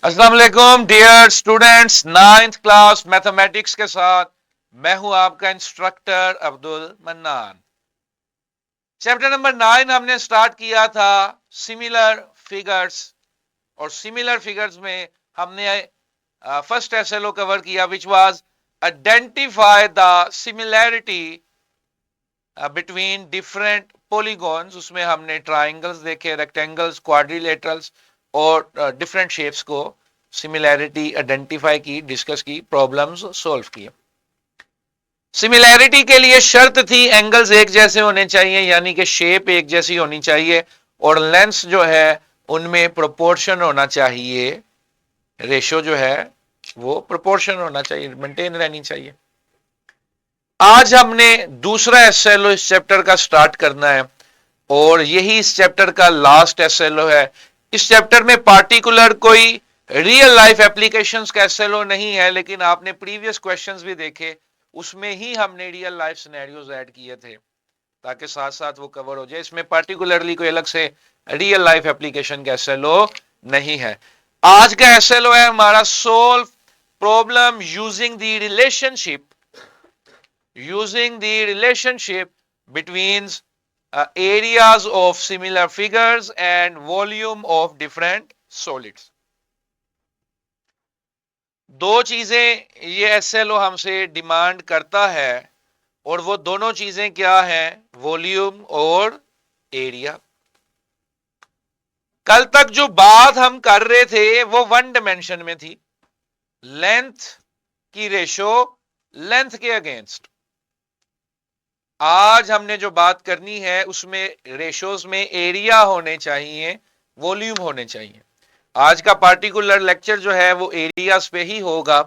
अस्सलाम वालेकुम dear students, 9th class mathematics के साथ मैं हूं आपका instructor Abdul mannan. Chapter number 9 हमने स्टार्ट किया था सिमिलर फिगर्स, और सिमिलर फिगर्स में हमने फर्स्ट एसएलओ कवर किया which was identify the similarity between different polygons. उसमें हमने ट्राइंगल्स देखे, रेक्टेंगल्स, क्वाड्रिलेटरल्स और डिफरेंट शेप्स को सिमिलैरिटी आइडेंटिफाई की, डिस्कस की, प्रॉब्लम्स सॉल्व किए। सिमिलैरिटी के लिए शर्त थी एंगल्स एक जैसे होने चाहिए, यानी कि शेप एक जैसी होनी चाहिए, और लेंस जो है उनमें प्रोपोर्शन होना चाहिए, रेशो जो है वो प्रोपोर्शन होना चाहिए, मेंटेन रहनी चाहिए। आज हमने दूसरा एसएलओ इस चैप्टर का स्टार्ट करना है, और यही इस चैप्टर का लास्ट एसएलओ है। इस चैप्टर में पार्टिकुलर कोई रियल लाइफ एप्लीकेशंस का एसएलओ नहीं है, लेकिन आपने प्रीवियस क्वेश्चंस भी देखे, उसमें ही हमने रियल लाइफ सिनेरियोज ऐड किए थे ताकि साथ साथ वो कवर हो जाए। इसमें पार्टिकुलरली कोई अलग से रियल लाइफ एप्लीकेशन का एसएलओ नहीं है। आज का एसएलओ है हमारा solve problem using the relationship between areas of similar figures and volume of different solids। दो चीजें ये एसएलओ हमसे डिमांड करता है, और वो दोनों चीजें क्या हैं? वॉल्यूम और एरिया। कल तक जो बात हम कर रहे थे वो वन डायमेंशन में थी, लेंथ की रेशो लेंथ के अगेंस्ट। आज हमने जो बात करनी है उसमें रेशोज में एरिया होने चाहिए, वॉल्यूम होने चाहिए। आज का पार्टिकुलर लेक्चर जो है वो एरियाज पे ही होगा,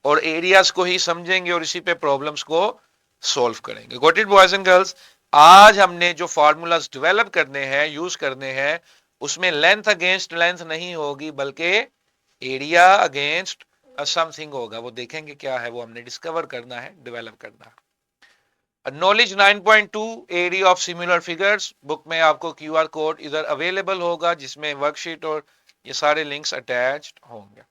और एरियाज को ही समझेंगे और इसी पे प्रॉब्लम्स को सॉल्व करेंगे। Got it boys and girls? आज हमने जो फार्मूलाज डेवलप करने हैं, यूज करने हैं, उसमें लेंथ अगेंस्ट लेंथ नहीं होगी, बल्कि एरिया अगेंस्ट समथिंग होगा। वो देखेंगे क्या है, वो हमने डिस्कवर करना है, डेवलप करना है। Knowledge 9.2 area of similar figures book में आपको क्यूआर कोड इधर अवेलेबल होगा, जिसमें वर्कशीट और ये सारे लिंक्स अटैच्ड होंगे।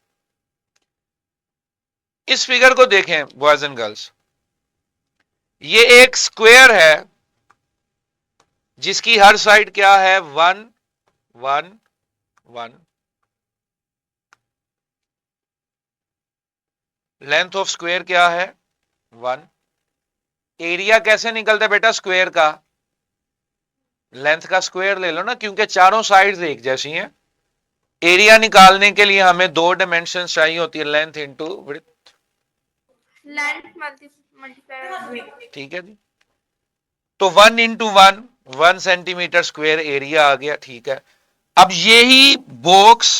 इस फिगर को देखें बॉयज एंड गर्ल्स, ये एक स्क्वायर है जिसकी हर साइड क्या है? 1 1 1। लेंथ ऑफ स्क्वायर क्या है? 1। एरिया कैसे निकलता है बेटा स्क्वायर का? लेंथ का स्क्वायर ले लो ना, क्योंकि चारों साइड्स एक जैसी हैं। एरिया निकालने के लिए हमें दो डायमेंशन चाहिए होती है, length into width. Length multiply. ठीक है जी, तो 1 इंटू 1, 1 सेंटीमीटर स्क्वायर एरिया आ गया। ठीक है, अब यही बॉक्स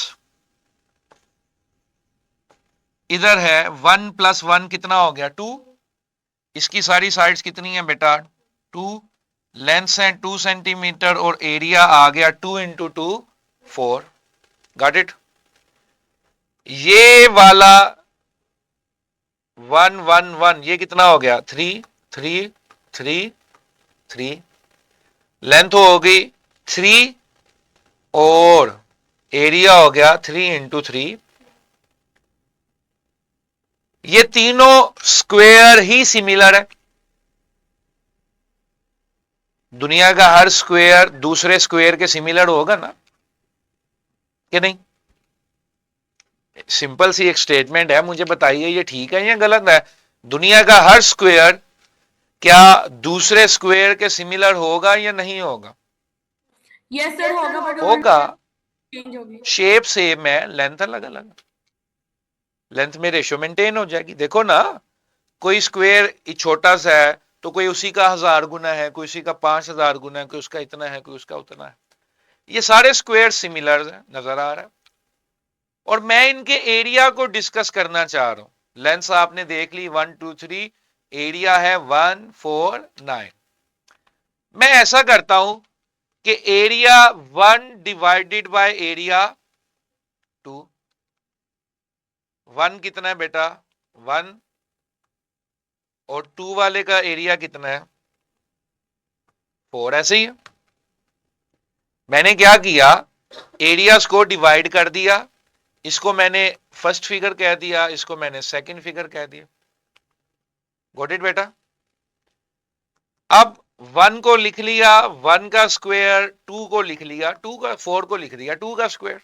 इधर है, 1 + 1 कितना हो गया? 2। इसकी सारी साइड्स कितनी है बेटा? 2। लेंथ है 2 सेंटीमीटर और एरिया आ गया 2 इंटू 2 4। Got it? ये वाला 1 1 1 ये कितना हो गया? 3 3 3 3। लेंथ हो गई 3 और एरिया हो गया 3 इंटू 3। ये तीनों स्क्वायर ही सिमिलर है। दुनिया का हर स्क्वायर दूसरे स्क्वायर के सिमिलर होगा ना, कि नहीं? सिंपल सी एक स्टेटमेंट है, मुझे बताइए ये ठीक है या गलत है? दुनिया का हर स्क्वायर क्या दूसरे स्क्वायर के सिमिलर होगा या नहीं होगा? यस सर होगा, बट होगा। चेंज होगी। शेप सेम है, लेंथ अलग अलग, लेंथ में रेशो मेंटेन हो जाएगी। देखो ना, कोई स्क्वायर छोटा सा है तो कोई उसी का 1000 गुना है, कोई उसी का 5000 गुना है, कोई उसका इतना है, कोई उसका उतना है। ये सारे स्क्वायर सिमिलर है, नजर आ रहा है। और मैं इनके एरिया को डिस्कस करना चाह रहा हूं। लेंथ आपने देख ली 1 2 3, एरिया है 1 4 9। मैं ऐसा करता हूं कि एरिया 1 डिवाइडेड बाय एरिया 2। 1 कितना है बेटा? 1। और 2 वाले का एरिया कितना है? 4। ऐसे ही है। मैंने क्या किया, एरियाज को डिवाइड कर दिया, इसको मैंने फर्स्ट फिगर कह दिया, इसको मैंने सेकंड फिगर कह दिया। गॉट इट बेटा? अब 1 को लिख लिया 1 का स्क्वायर, 2 को लिख लिया 2 का, 4 को लिख दिया 2 का square.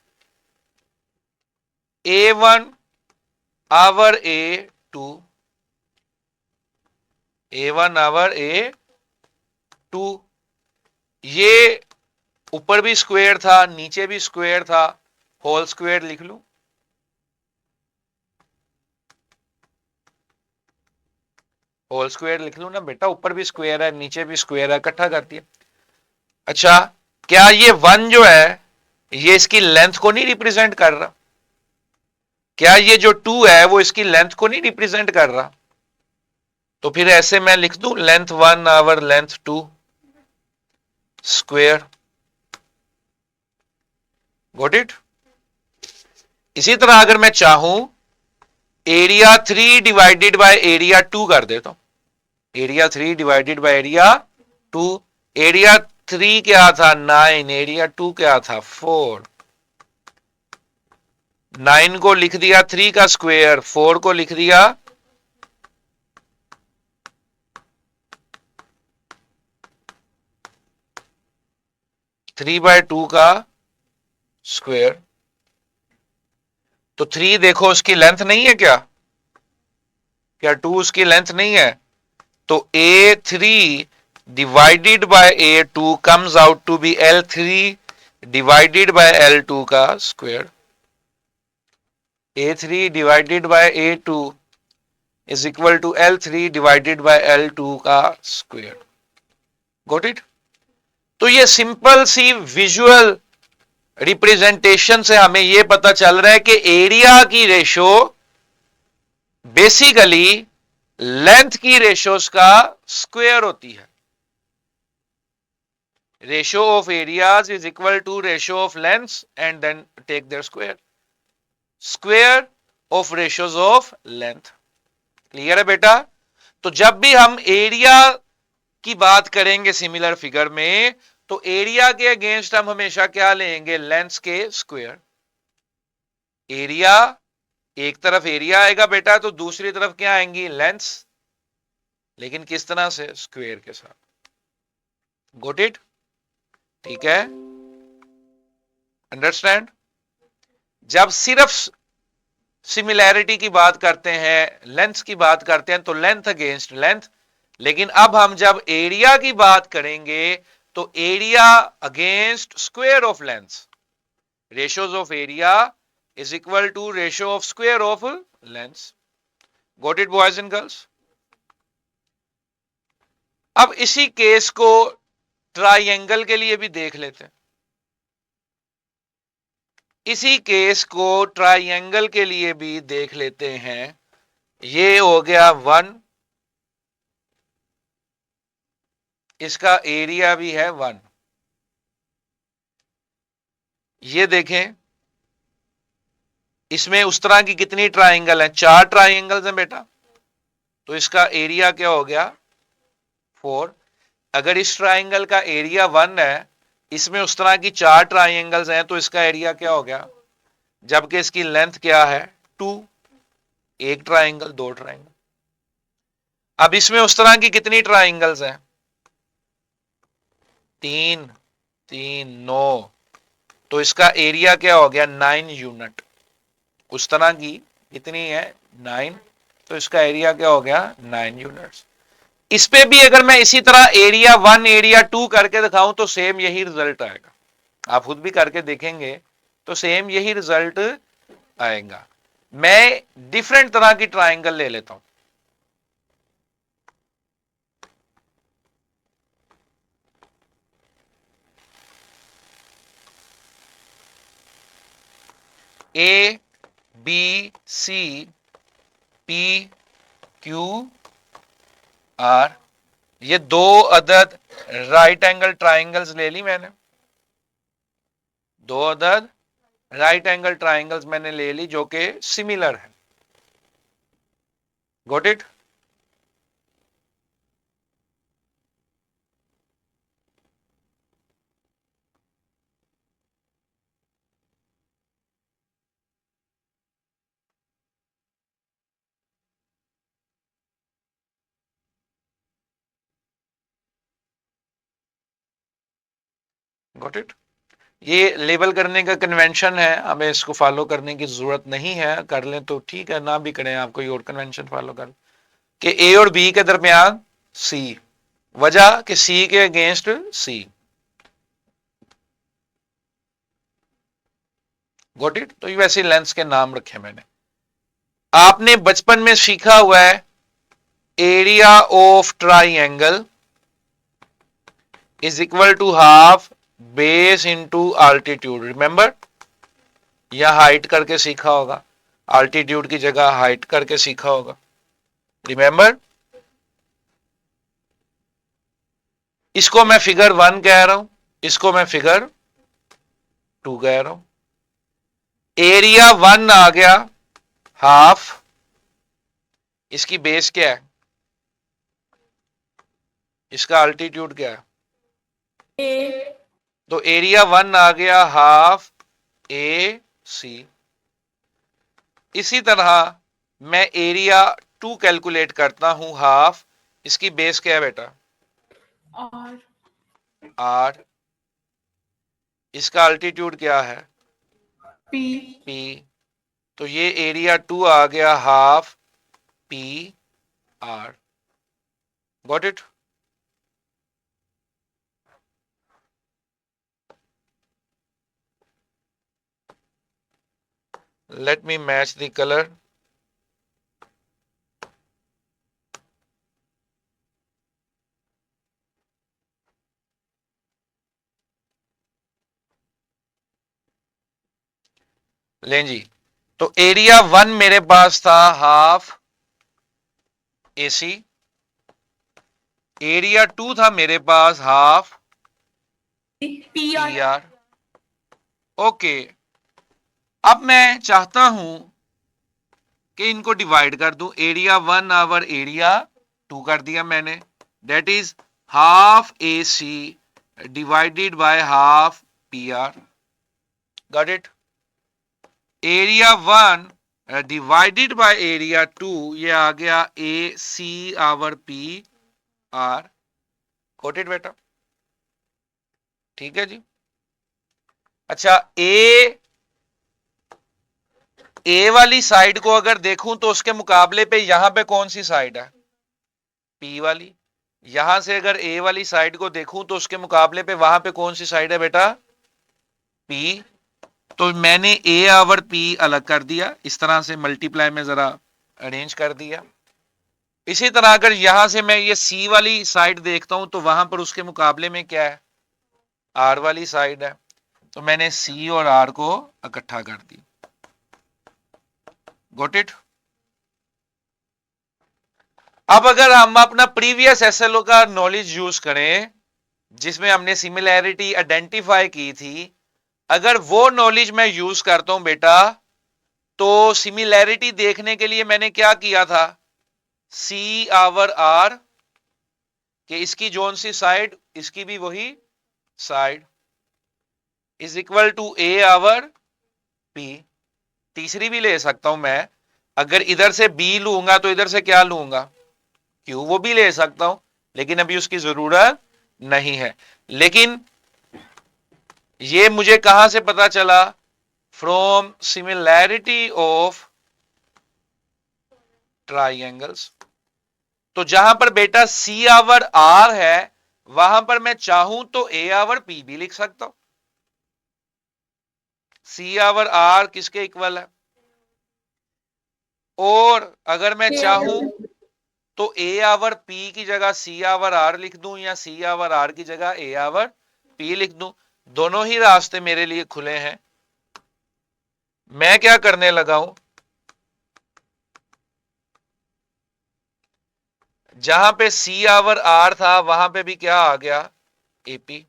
A1 over A2, A1 over A2, ये ऊपर भी स्क्वायर था नीचे भी स्क्वायर था, होल स्क्वायर लिख लूं। होल स्क्वायर लिख लूं ना बेटा, ऊपर भी स्क्वायर है नीचे भी स्क्वायर है, इकट्ठा कर दिया। अच्छा, क्या ये 1 जो है ये इसकी लेंथ को नहीं रिप्रेजेंट कर रहा? क्या ये जो 2 है वो इसकी लेंथ को नहीं रिप्रेजेंट कर रहा? तो फिर ऐसे मैं लिख दूं length 1 over length 2 square. Got it? इसी तरह अगर मैं चाहूं एरिया 3 डिवाइडेड बाय एरिया 2 कर देता हूं। Area 3 divided by area 2, area 3 क्या था 9, एरिया 2 क्या था 4। 9 को लिख दिया 3 का स्क्वायर, 4 को लिख दिया 3/2 का स्क्वायर। तो 3 देखो उसकी लेंथ नहीं है क्या? क्या 2 उसकी लेंथ नहीं है? तो A3 divided by A2 comes out to be L3 divided by L2 का square. A3 divided by A2 is equal to L3 divided by L2 का स्क्वायर। Got it? तो ये सिंपल सी विजुअल रिप्रेजेंटेशन से हमें यह पता चल रहा है कि एरिया की रेशो बेसिकली लेंथ की रेशोस का स्क्वायर होती है। Ratio of areas is equal to ratio of lengths and then take their square. Square of ratios of length. Clear है बेटा? तो जब भी हम एरिया की बात करेंगे सिमिलर फिगर में, तो एरिया के अगेंस्ट हम हमेशा क्या लेंगे? लेंथ के स्क्वायर। एरिया, एक तरफ एरिया आएगा बेटा तो दूसरी तरफ क्या आएंगी? लेंथ्स। लेकिन किस तरह से? स्क्वायर के साथ। Got it? ठीक है, अंडरस्टैंड? जब सिर्फ सिमिलैरिटी की बात करते हैं, लेंथ की बात करते हैं, तो लेंथ अगेंस्ट लेंथ। लेकिन अब हम जब एरिया की बात करेंगे तो area against square of length. Ratios of area is equal to ratio of square of length. Got it boys and girls? अब इसी केस को ट्राइंगल के लिए भी देख लेते हैं। इसी केस को ट्राइंगल के लिए भी देख लेते हैं। ये हो गया 1, इसका एरिया भी है 1। ये देखें, इसमें उस तरह की कितनी ट्राइंगल है? 4 ट्राइंगल्स हैं बेटा। तो इसका एरिया क्या हो गया? 4। अगर इस ट्राइंगल का एरिया 1 है, इसमें उस तरह की 4 ट्राइंगल्स हैं, तो इसका एरिया क्या हो गया? जबकि इसकी लेंथ क्या है? 2। एक ट्राइंगल, 2 ट्राइंगल। अब इसमें उस तरह की कितनी ट्राइंगल्स हैं? 3 3 9। तो इसका एरिया क्या हो गया? 9 यूनिट। उस तरह की कितनी है? 9। तो इसका एरिया क्या हो गया? 9 यूनिट्स। इस पे भी अगर मैं इसी तरह एरिया 1 एरिया 2 करके दिखाऊं तो सेम यही रिजल्ट आएगा। आप खुद भी करके देखेंगे तो सेम यही रिजल्ट आएगा। मैं डिफरेंट तरह की ट्राइंगल ले लेता हूं। A B C P Q R, ये 2 अदद राइट एंगल ट्राइंगल्स ले ली मैंने। 2 अदद राइट एंगल ट्राइंगल्स मैंने ले ली जो कि सिमिलर है। Got it? Got it. ये लेबल करने का कन्वेंशन है, हमें इसको फॉलो करने की जरूरत नहीं है, कर लें तो ठीक है, ना भी करें आप कोई और कन्वेंशन फॉलो कर कि ए और बी के दरमियान सी, वजह कि सी के अगेंस्ट सी। Got it. तो ये वैसे लेंस के नाम रखे मैंने। आपने बचपन में सीखा हुआ है area of triangle is equal to half base into altitude, remember? या हाइट करके सीखा होगा, आल्टीट्यूड की जगह हाइट करके सीखा होगा, रिमेंबर? इसको मैं फिगर 1 कह रहा हूं, इसको मैं फिगर 2 कह रहा हूं। एरिया 1 आ गया हाफ, इसकी बेस क्या है, इसका अल्टीट्यूड क्या है? A. तो एरिया 1 आ गया हाफ ए सी। इसी तरह मैं एरिया 2 कैलकुलेट करता हूं हाफ, इसकी बेस क्या है बेटा? R. आर। इसका अल्टीट्यूड क्या है? P. पी। तो ये एरिया 2 आ गया half P R. Got it. let me match the color। लें जी, तो एरिया 1 मेरे पास था हाफ एसी, एरिया 2 था मेरे पास half P PR. R. Okay, अब मैं चाहता हूं कि इनको डिवाइड कर दूं। एरिया 1 आवर एरिया 2 कर दिया मैंने, that is half A C divided by half P R. Got it. Area 1 divided by area 2, ये आ गया A C over P R. Got it बेटा, ठीक है जी। अच्छा, ए वाली साइड को अगर देखूं तो उसके मुकाबले पे यहां पे कौन सी साइड है? पी वाली। यहां से अगर ए वाली साइड को देखूं तो उसके मुकाबले पे वहां पे कौन सी साइड है बेटा? पी। तो मैंने ए आवर पी अलग कर दिया, इस तरह से मल्टीप्लाई में जरा अरेंज कर दिया। इसी तरह अगर यहां से मैं ये सी वाली साइड देखता हूं तो वहां पर उसके मुकाबले में क्या है? आर वाली साइड है। तो मैंने सी और आर को इकट्ठा कर दिया। Got it. अब अगर हम अपना प्रीवियस एसएलओ का नॉलेज यूज करें जिसमें हमने सिमिलैरिटी आइडेंटिफाई की थी, अगर वो नॉलेज मैं यूज करता हूं बेटा, तो सिमिलैरिटी देखने के लिए मैंने क्या किया था? सी आवर आर कि इसकी जोन सी साइड, इसकी भी वही side, is equal to A over P. तीसरी भी ले सकता हूं मैं, अगर इधर से बी लूंगा तो इधर से क्या लूंगा? क्यू। वो भी ले सकता हूं, लेकिन अभी उसकी जरूरत नहीं है। लेकिन ये मुझे कहां से पता चला? From similarity of triangles. तो जहां पर बेटा सी आवर आर है, वहां पर मैं चाहूं तो ए आवर पी भी लिख सकता हूं। सी आवर आर किसके इक्वल है? और अगर मैं चाहूं तो ए आवर पी की जगह सी आवर आर लिख दूं, या सी आवर आर की जगह ए आवर पी लिख दूं। दोनों ही रास्ते मेरे लिए खुले हैं। मैं क्या करने लगा हूं, जहां पे सी आवर आर था वहां पे भी क्या आ गया? एपी।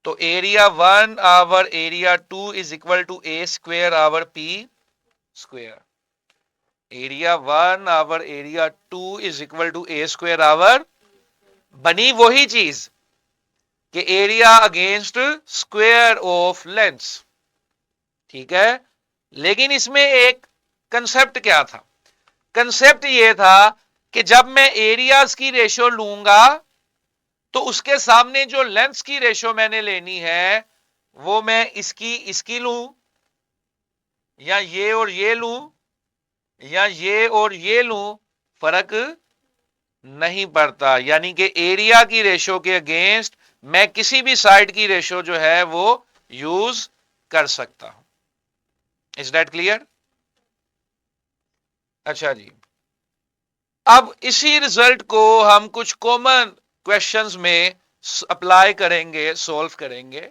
तो area 1 over area 2 is equal to A square over P square. Area 1 over area 2 is equal to A square over, बनी वही चीज कि area against square of length. ठीक है, लेकिन इसमें एक कंसेप्ट क्या था? कंसेप्ट ये था कि जब मैं एरियाज की रेशियो लूंगा तो उसके सामने जो लेंथ्स की रेशो मैंने लेनी है वो मैं इसकी लूं, या ये और ये लूं, या ये और ये लूं, फर्क नहीं पड़ता। यानी कि एरिया की रेशो के अगेंस्ट मैं किसी भी साइड की रेशो जो है वो यूज कर सकता हूं। Is that clear? अच्छा जी, अब इसी रिजल्ट को हम कुछ कॉमन क्वेश्चंस में अप्लाई करेंगे, सॉल्व करेंगे।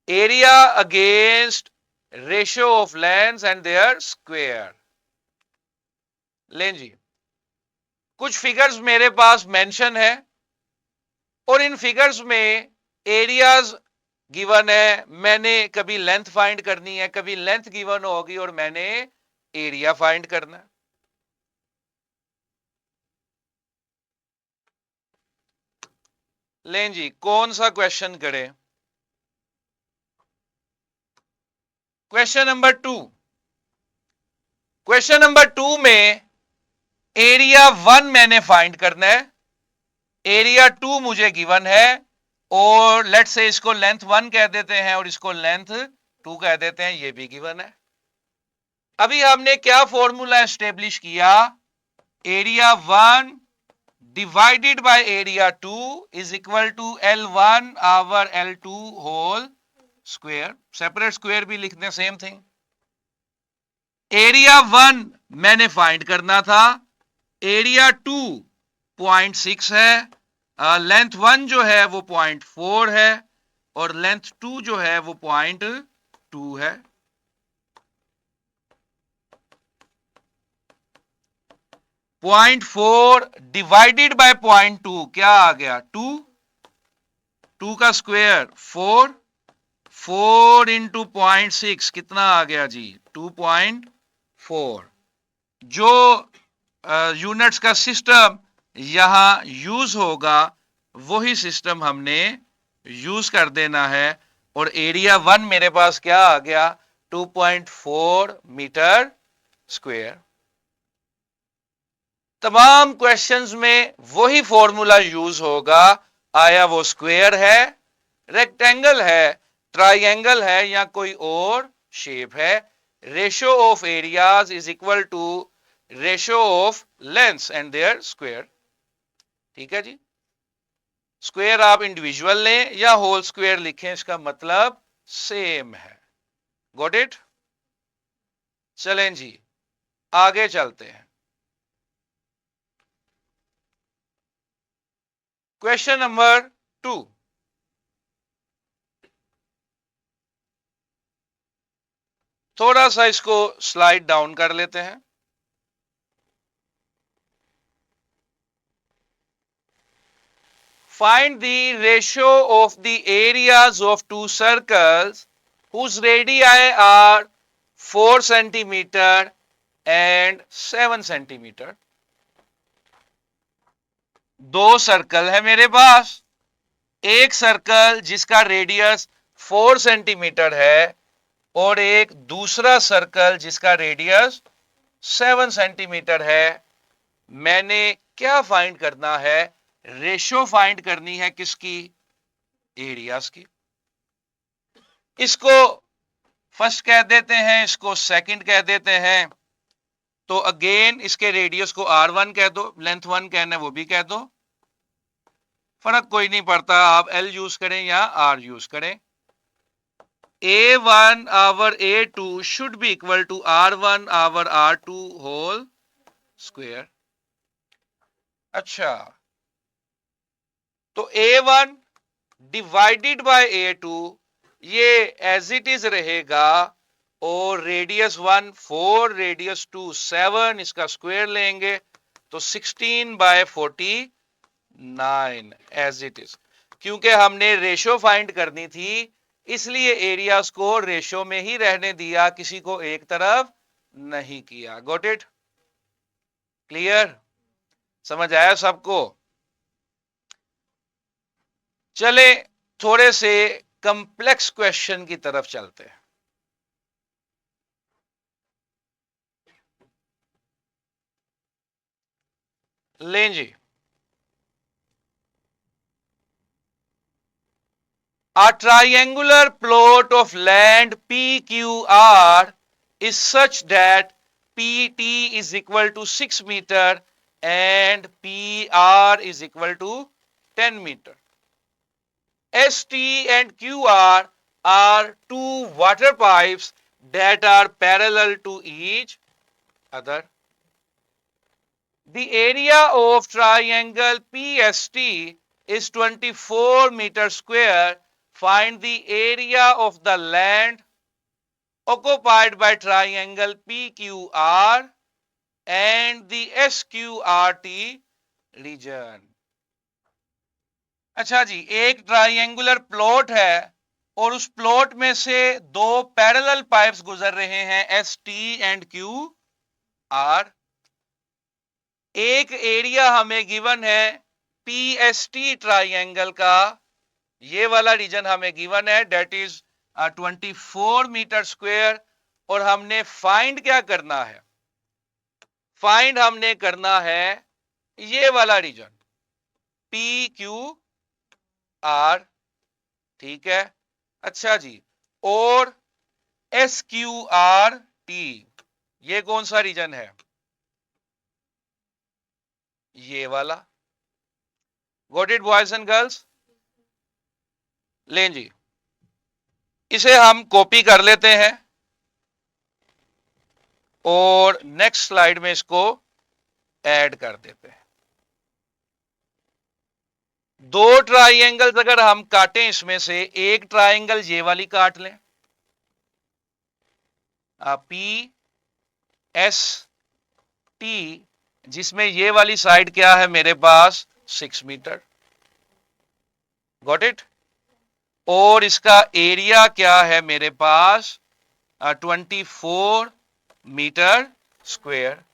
Area against ratio of lengths and their square. लें जी, कुछ फिगर्स मेरे पास मेंशन है और इन फिगर्स में एरियाज गिवन है। मैंने कभी लेंथ फाइंड करनी है, कभी लेंथ गिवन होगी और मैंने एरिया फाइंड करना है। लें जी, कौन सा क्वेश्चन करें? Question number 2। क्वेश्चन नंबर 2 में एरिया 1 मैंने फाइंड करना है, एरिया 2 मुझे गिवन है, और लेट्स से इसको लेंथ 1 कह देते हैं और इसको लेंथ 2 कह देते हैं, ये भी गिवन है। अभी हमने क्या फॉर्मूला एस्टेब्लिश किया? Area 1 divided by area 2 is equal to L1 over L2 whole square. Separate square भी लिखते, सेम थिंग। एरिया 1 मैंने फाइंड करना था, एरिया 2 0.6 है, लेंथ 1 जो है वो 0.4 है और लेंथ 2 जो है वो 0.2 है। पॉइंट 4 डिवाइडेड बाय 0.2 क्या आ गया? 2 का स्क्वायर 4, 4 इंटू 0.6 कितना आ गया जी? 2.4। जो यूनिट्स का सिस्टम यहां यूज होगा वही सिस्टम हमने यूज कर देना है, और एरिया 1 मेरे पास क्या आ गया? 2.4 मीटर स्क्वायर। तमाम क्वेश्चंस में वही फॉर्मूला यूज होगा, आया वो स्क्वायर है, रेक्टेंगल है, ट्राइंगल है, या कोई और शेप है। Ratio of areas is equal to ratio of lengths and their square. ठीक है जी, स्क्वायर आप इंडिविजुअल लें या होल स्क्वायर लिखें, इसका मतलब सेम है। Got it? चलें जी, आगे चलते हैं। Question number 2। थोड़ा सा इसको स्लाइड डाउन कर लेते हैं। Find the ratio of the areas of two circles whose radii are 4 centimeter and 7 centimeter. दो सर्कल है मेरे पास, एक सर्कल जिसका रेडियस 4 सेंटीमीटर है और एक दूसरा सर्कल जिसका रेडियस 7 सेंटीमीटर है। मैंने क्या फाइंड करना है? रेशो फाइंड करनी है किसकी? एरियाज की। इसको फर्स्ट कह देते हैं, इसको सेकंड कह देते हैं। तो अगेन इसके रेडियस को R1 कह दो, लेंथ 1 कहना है वो भी कह दो, फर्क कोई नहीं पड़ता, आप L यूज करें या R यूज करें। A1 over A2 should be equal to R1 over R2 whole square. अच्छा, तो A1 डिवाइडेड बाय A2 ये एज इट इज रहेगा, और रेडियस 1 4, रेडियस 2 7, इसका स्क्वायर लेंगे तो 16/49 एज इट इज। क्योंकि हमने रेशो फाइंड करनी थी इसलिए एरियाज को रेशो में ही रहने दिया, किसी को एक तरफ नहीं किया। Got it? क्लियर? समझ आया सबको? चले थोड़े से कंप्लेक्स क्वेश्चन की तरफ चलते हैं। लें जी, A triangular plot of land PQR is such that PT is equal to 6 meter and PR is equal to 10 meter. ST and QR are two water pipes that are parallel to each other. The area of triangle PST is 24 meter square. Find the area of the land occupied by triangle PQR and the SQRT region. अच्छा जी, एक triangular plot है और उस plot में से दो parallel pipes गुजर रहे हैं S T and Q R. एक एरिया हमें गिवन है पीएसटी ट्राइंगल का, ये वाला रीजन हमें गिवन है, डेट इज 24 मीटर स्क्वायर। और हमने फाइंड क्या करना है? फाइंड हमने करना है ये वाला रीजन पी क्यू आर, ठीक है। अच्छा जी, और एस क्यू आर टी, ये कौन सा रीजन है? ये वाला। Got it boys and girls? लें जी, इसे हम कॉपी कर लेते हैं और नेक्स्ट स्लाइड में इसको ऐड कर देते हैं। दो ट्राइंगल्स अगर हम काटें, इसमें से एक ट्राइंगल ये वाली काट लें, पी एस टी, जिसमें ये वाली साइड क्या है मेरे पास 6 मीटर, गॉट इट। और इसका एरिया क्या है मेरे पास 24 मीटर स्क्वायर।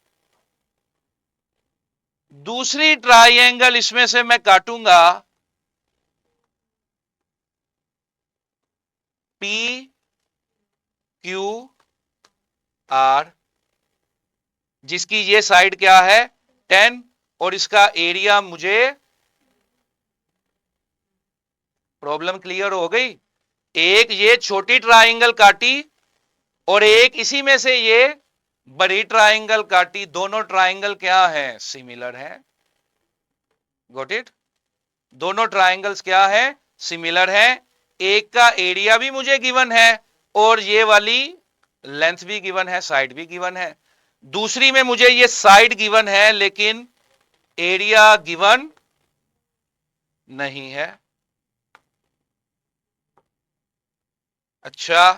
दूसरी ट्राइंगल इसमें से मैं काटूंगा पी क्यू आर, जिसकी ये साइड क्या है 10 और इसका एरिया, मुझे प्रॉब्लम क्लियर हो गई? एक ये छोटी ट्राइंगल काटी और एक इसी में से ये बड़ी ट्राइंगल काटी, दोनों ट्राइंगल क्या है? सिमिलर है। Got it? दोनों ट्राइंगल्स क्या है? सिमिलर है। एक का एरिया भी मुझे गिवन है और ये वाली लेंथ भी गिवन है, साइड भी गिवन है। दूसरी में मुझे ये साइड गिवन है लेकिन एरिया गिवन नहीं है। अच्छा,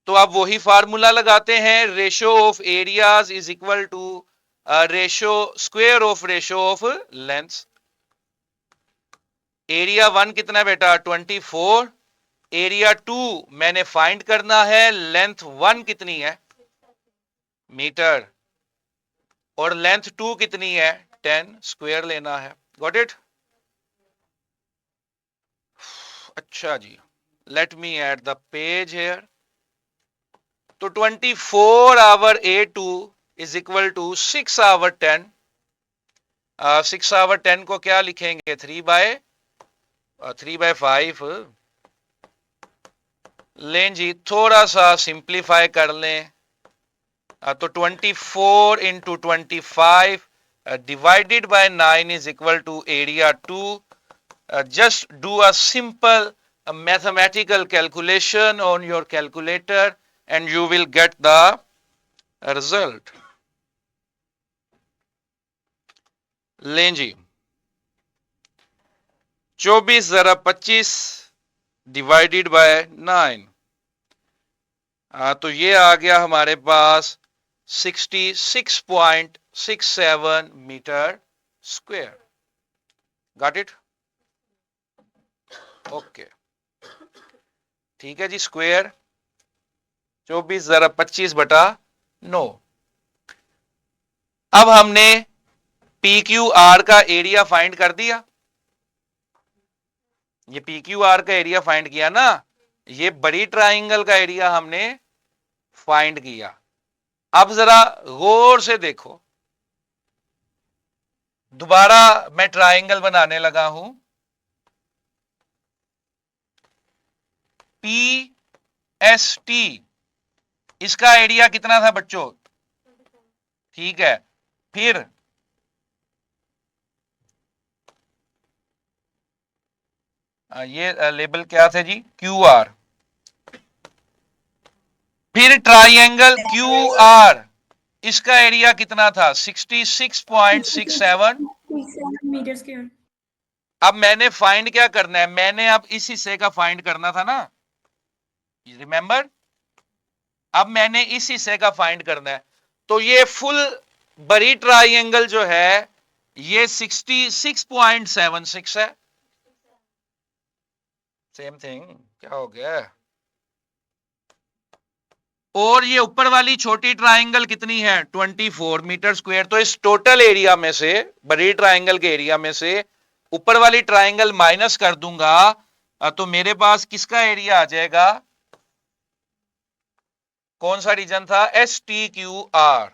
तो अब वही फार्मूला लगाते हैं, ratio of areas is equal to ratio square of ratio of length. Area 1 कितना बेटा? 24। एरिया 2 मैंने फाइंड करना है, लेंथ 1 कितनी है? मीटर। और लेंथ 2 कितनी है? 10, स्क्वायर लेना है। Got it? अच्छा जी, let me add the page here. तो 24 over A2 is equal to 6 over 10। 6 over 10 को क्या लिखेंगे? 3/5। लें जी, थोड़ा सा सिंप्लीफाई कर लें। तो 24 into 25 divided by 9 is equal to area 2। just do a simple mathematical calculation on your calculator and you will get the result. लें जी, 24 जरा 25 डिवाइडेड बाय 9, तो ये आ गया हमारे पास 66.67 metre square. Got it? Okay, ठीक है जी। स्क्वायर 24 जरा 25 बटा 9। अब हमने पी क्यू आर का एरिया फाइंड कर दिया। ये पी क्यू आर का एरिया फाइंड किया ना, ये बड़ी ट्राइंगल का एरिया हमने फाइंड किया। अब जरा गौर से देखो, दोबारा मैं ट्राइंगल बनाने लगा हूं। टी एस टी, इसका एरिया कितना था बच्चों? ठीक है, फिर ये लेबल क्या थे जी? Q R. फिर ट्राइंगल क्यू आर, इसका एरिया कितना था? 66.67। Metre square. अब मैंने फाइंड क्या करना है? मैंने अब इस हिस्से का फाइंड करना था ना, रिमेंबर? अब मैंने इस हिस्से का फाइंड करना है। तो ये फुल बड़ी ट्राइंगल जो है ये 66.76 है। सेम थिंग, क्या हो गया? और ये ऊपर वाली छोटी ट्राइंगल कितनी है? 24 मीटर स्क्वायर। तो इस टोटल एरिया में से, बड़ी ट्राइंगल के एरिया में से ऊपर वाली ट्राइंगल माइनस कर दूंगा, तो मेरे पास किसका एरिया आ जाएगा? कौन सा रीजन था? S T Q R.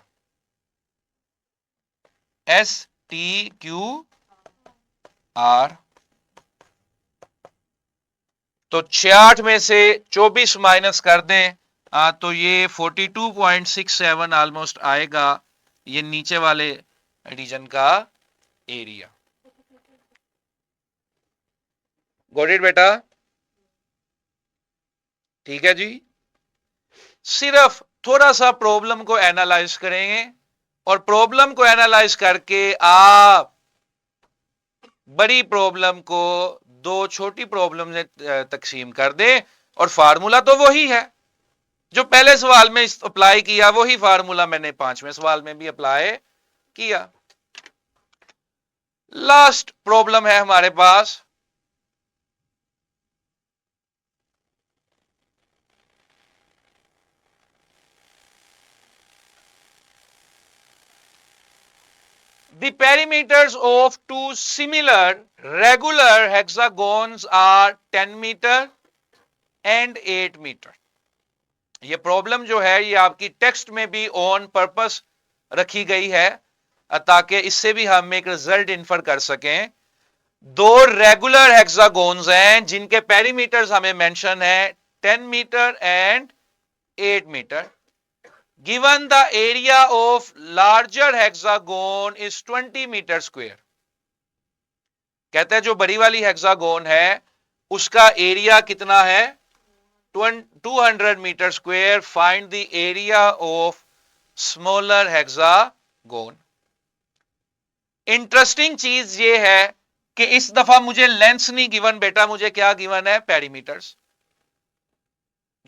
S T Q R. तो 66 में से 24 माइनस कर दें, तो ये 42.67 ऑलमोस्ट आएगा, ये नीचे वाले रीजन का एरिया। गॉट इट बेटा? ठीक है जी। सिर्फ थोड़ा सा प्रॉब्लम को एनालाइज करेंगे, और प्रॉब्लम को एनालाइज करके आप बड़ी प्रॉब्लम को दो छोटी प्रॉब्लम में तकसीम कर दें, और फार्मूला तो वही है जो पहले सवाल में अप्लाई किया, वही फार्मूला मैंने पांचवें सवाल में भी अप्लाई किया। लास्ट प्रॉब्लम है हमारे पास, the perimeters of two similar regular hexagons are 10 metre and 8 metre. ये प्रॉब्लम जो है ये आपकी टेक्स्ट में भी ऑन पर्पस रखी गई है, ताकि इससे भी हम एक रिजल्ट इन्फर कर सकें। दो रेगुलर हेक्सागोन्स हैं जिनके पेरीमीटर्स हमें मेंशन है 10 metre and 8 metre. Given the area of larger hexagon is 20 metre square. कहते हैं जो बड़ी वाली हेक्सागोन है उसका एरिया कितना है? 200 metre square. Find the area of smaller hexagon. Interesting चीज ये है कि इस दफा मुझे लेंथ नहीं गिवन बेटा, मुझे क्या गिवन है? पेरीमीटर्स।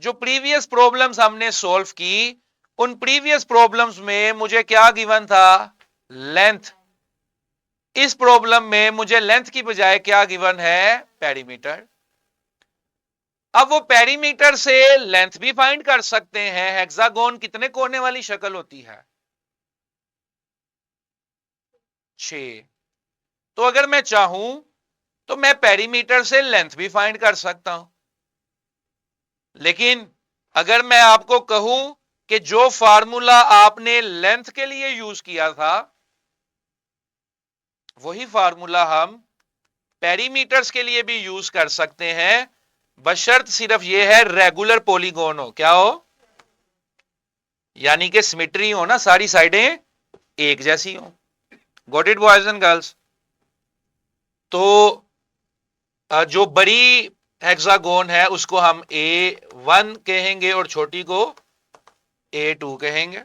जो प्रीवियस प्रॉब्लम्स हमने सॉल्व की, उन प्रीवियस प्रॉब्लम्स में मुझे क्या गिवन था? लेंथ। इस प्रॉब्लम में मुझे लेंथ की बजाय क्या गिवन है? पेरीमीटर। अब वो पेरीमीटर से लेंथ भी फाइंड कर सकते हैं। हेक्सागोन कितने कोने वाली शक्ल होती है? 6। तो अगर मैं चाहूं तो मैं पेरीमीटर से लेंथ भी फाइंड कर सकता हूं। लेकिन अगर मैं आपको कहूं कि जो फार्मूला आपने लेंथ के लिए यूज किया था वही फार्मूला हम पेरीमीटर्स के लिए भी यूज कर सकते हैं, बशर्त सिर्फ यह है रेगुलर पॉलीगॉन हो। क्या हो? यानी कि सिमेट्री हो ना, सारी साइडें एक जैसी हो। Got it boys and girls? तो जो बड़ी हेक्सागोन है उसको हम A1 कहेंगे और छोटी को A2 कहेंगे।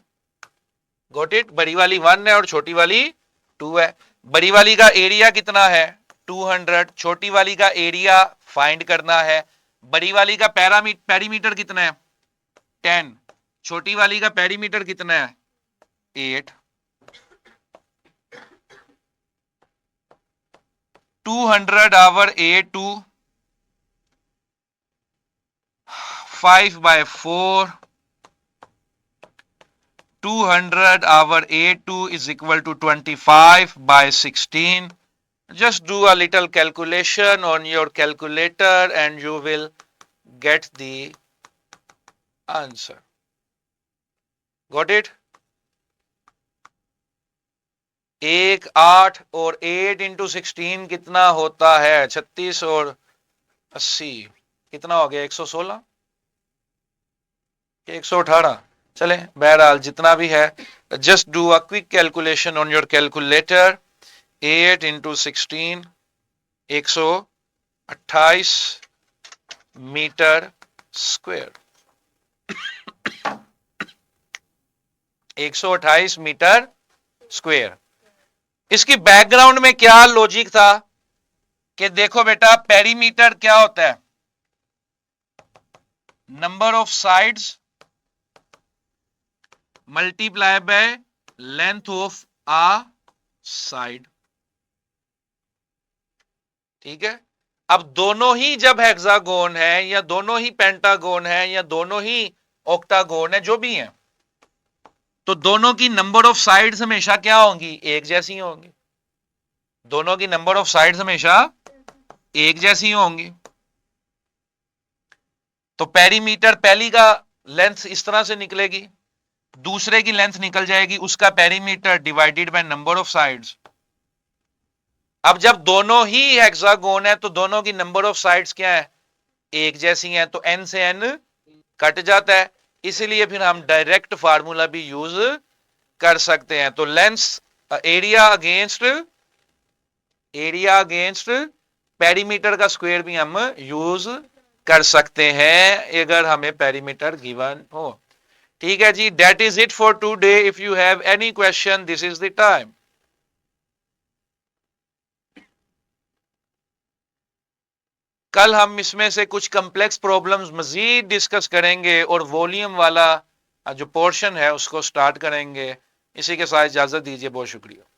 Got it? बड़ी वाली 1 है और छोटी वाली 2 है। बड़ी वाली का एरिया कितना है? 200। छोटी वाली का एरिया फाइंड करना है। बड़ी वाली का पेरीमीटर कितना है? 10। छोटी वाली का पेरीमीटर कितना है? 8। 200 our A2, 5/4, 200 our A2 is equal to 25/16. Just do a little calculation on your calculator and you will get the answer. Got it? 1, 8 और 8 इंटू 16 कितना होता है? 36 और 80 कितना हो गया? 116। कि 118? चले, बहरहाल जितना भी है, just do a quick calculation on your calculator. 8 into 16, 128 metre square. 128 metre square. इसकी बैकग्राउंड में क्या लॉजिक था कि देखो बेटा, पेरीमीटर क्या होता है? Number of sides multiply by length of a side. ठीक है। अब दोनों ही जब हेक्सागोन है या दोनों ही पेंटागोन है या दोनों ही ऑक्टागोन है, जो भी है, तो दोनों की नंबर ऑफ साइड्स हमेशा क्या होंगी? एक जैसी होंगी। दोनों की नंबर ऑफ साइड्स हमेशा एक जैसी होंगी। तो पेरीमीटर, पहली का लेंथ इस तरह से निकलेगी, दूसरे की लेंथ निकल जाएगी उसका perimeter divided by number of sides. अब जब दोनों ही हेक्सागोन है तो दोनों की नंबर ऑफ साइड्स क्या है? एक जैसी हैं, तो n से n कट जाता है, इसलिए फिर हम डायरेक्ट फार्मूला भी यूज कर सकते हैं। तो लेंथ, एरिया अगेंस्ट पेरीमीटर का स्क्वायर भी हम यूज कर सकते हैं अगर हमें पेरीमीटर गिवन हो। ठीक है जी, that is it for today. If you have any question, this is the time. कल हम इसमें से कुछ कॉम्प्लेक्स प्रॉब्लम्स मजीद डिस्कस करेंगे और वॉल्यूम वाला जो पोर्शन है उसको स्टार्ट करेंगे। इसी के साथ इजाजत दीजिए, बहुत शुक्रिया।